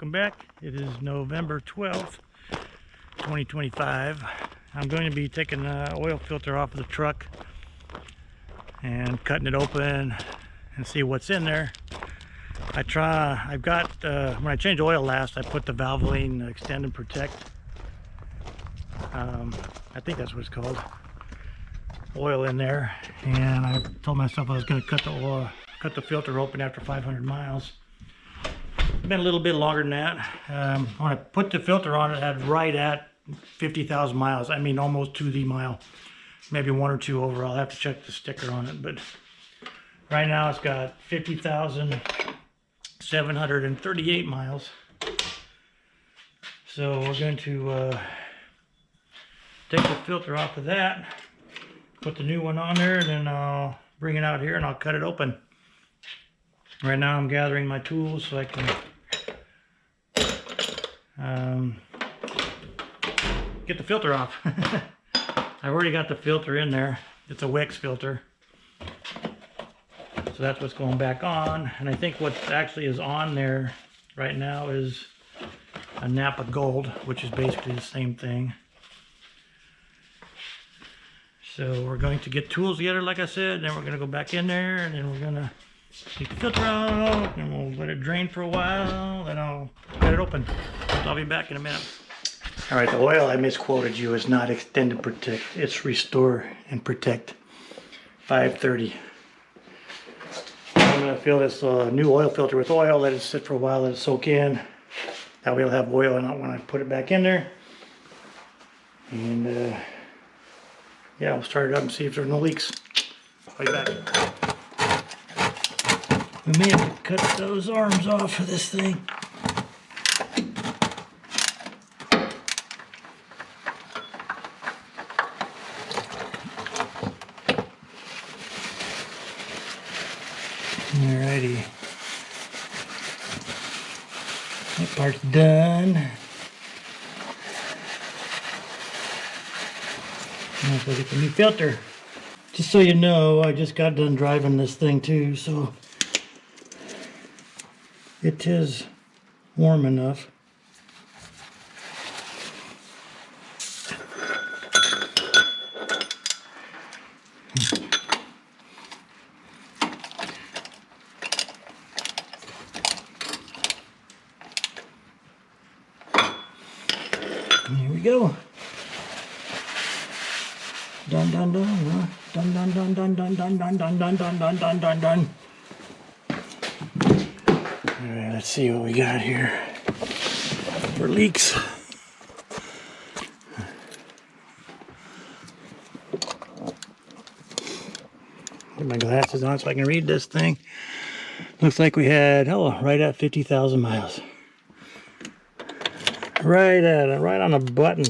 welcome back. It is November 12th, 2025. I'm going to be taking the oil filter off of the truck and cutting it open and see what's in there. When I changed oil last, I put the Valvoline Extend and Protect. I think that's what it's called. Oil in there, and I told myself I was going to cut the filter open after 500 miles. It's been a little bit longer than that. When I put the filter on, it had right at 50,000 miles. I mean, almost to the mile. Maybe one or two over. I'll have to check the sticker on it, but right now it's got 50,738 miles. So we're going to take the filter off of that, put the new one on there, and then I'll bring it out here and I'll cut it open. Right now I'm gathering my tools so I can get the filter off. I've already got the filter in there. It's a Wix filter. So that's what's going back on. And I think what actually is on there right now is a Napa Gold, which is basically the same thing. So we're going to get tools together, like I said, then we're going to go back in there, and then we're going to take the filter out, and we'll let it drain for a while, then I'll cut it open. I'll be back in a minute. Alright, the oil I misquoted you is not Extend and Protect, it's Restore and Protect 530. I'm going to fill this new oil filter with oil, let it sit for a while, let it soak in. That way it'll have oil in it when I put it back in there. And yeah, we'll start it up and see if there's no leaks. I'll be back. We may have to cut those arms off for this thing. Alrighty. That part's done. Let's look at the new filter. Just so you know, I just got done driving this thing too, so it is warm enough. And here we go. Dun dun dun dun dun dun dun dun dun dun dun dun dun dun dun dun dun. Alright, let's see what we got here for leaks. Get my glasses on so I can read this thing. Looks like we had, right at 50,000 miles. Right on a button.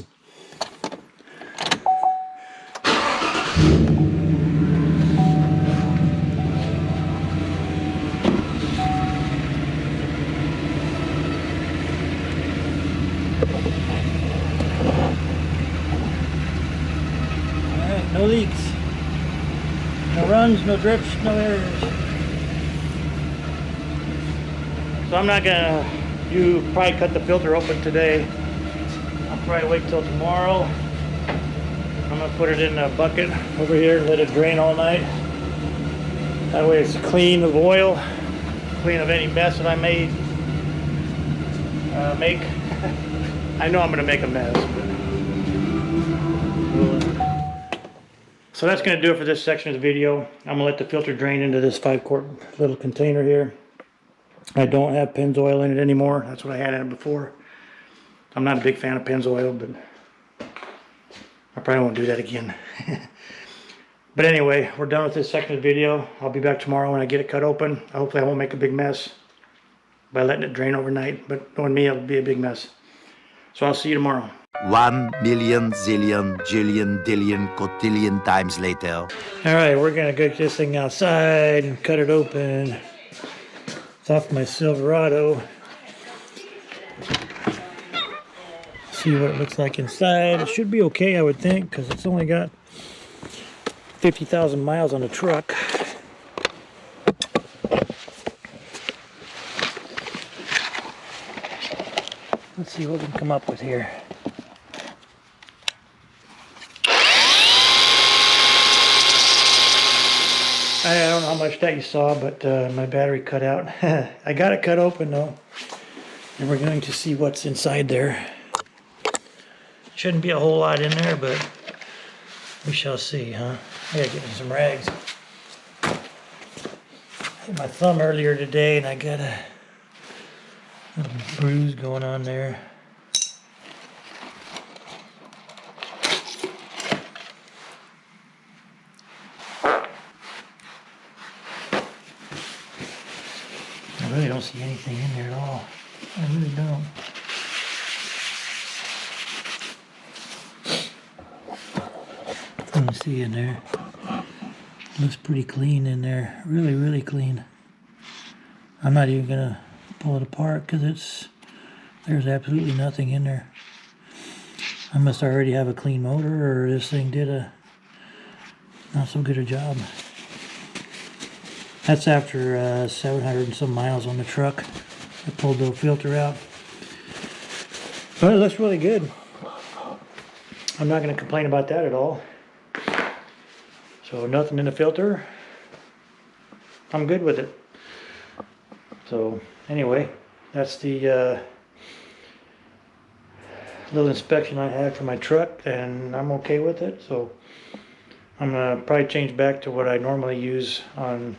Alright, no leaks. No runs, no drips, no errors. So I'm not gonna probably cut the filter open today. I'll probably wait till tomorrow. I'm gonna put it in a bucket over here and let it drain all night. That way it's clean of oil, clean of any mess that I may make. I know I'm gonna make a mess. So that's gonna do it for this section of the video. I'm gonna let the filter drain into this 5-quart little container here. I don't have Pennzoil in it anymore. That's what I had in it before. I'm not a big fan of Pennzoil, but I probably won't do that again. But anyway, we're done with this section of the video. I'll be back tomorrow when I get it cut open. Hopefully I won't make a big mess by letting it drain overnight, but knowing me, it'll be a big mess. So I'll see you tomorrow. 1,000,000 zillion jillion dillion cotillion times later. Alright, we're gonna get this thing outside and cut it open. It's off my Silverado. See what it looks like inside. It should be okay, I would think, because it's only got 50,000 miles on the truck. see what we can come up with here. I don't know how much that you saw, but my battery cut out. I got it cut open though, and we're going to see what's inside there. Shouldn't be a whole lot in there, but we shall see, huh? I gotta get me some rags. I hit my thumb earlier today, and I got a little bruise going on there. I really don't see anything in there at all. I really don't. Let me see in there. Looks pretty clean in there. Really, really clean. I'm not even gonna pull it apart because there's absolutely nothing in there. I must already have a clean motor, or this thing did a not so good a job. That's after 700 and some miles on the truck. I pulled the filter out. But it looks really good. I'm not going to complain about that at all. So nothing in the filter. I'm good with it. So anyway, that's the little inspection I had for my truck, and I'm okay with it. So I'm going to probably change back to what I normally use on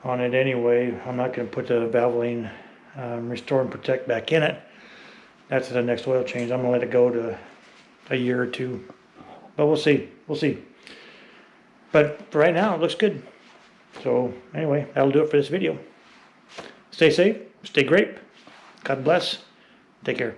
it anyway. I'm not going to put the Valvoline Restore and Protect back in it. That's the next oil change. I'm going to let it go to a year or two. But we'll see. We'll see. But for right now, it looks good. So anyway, that'll do it for this video. Stay safe. Stay grape. God bless. Take care.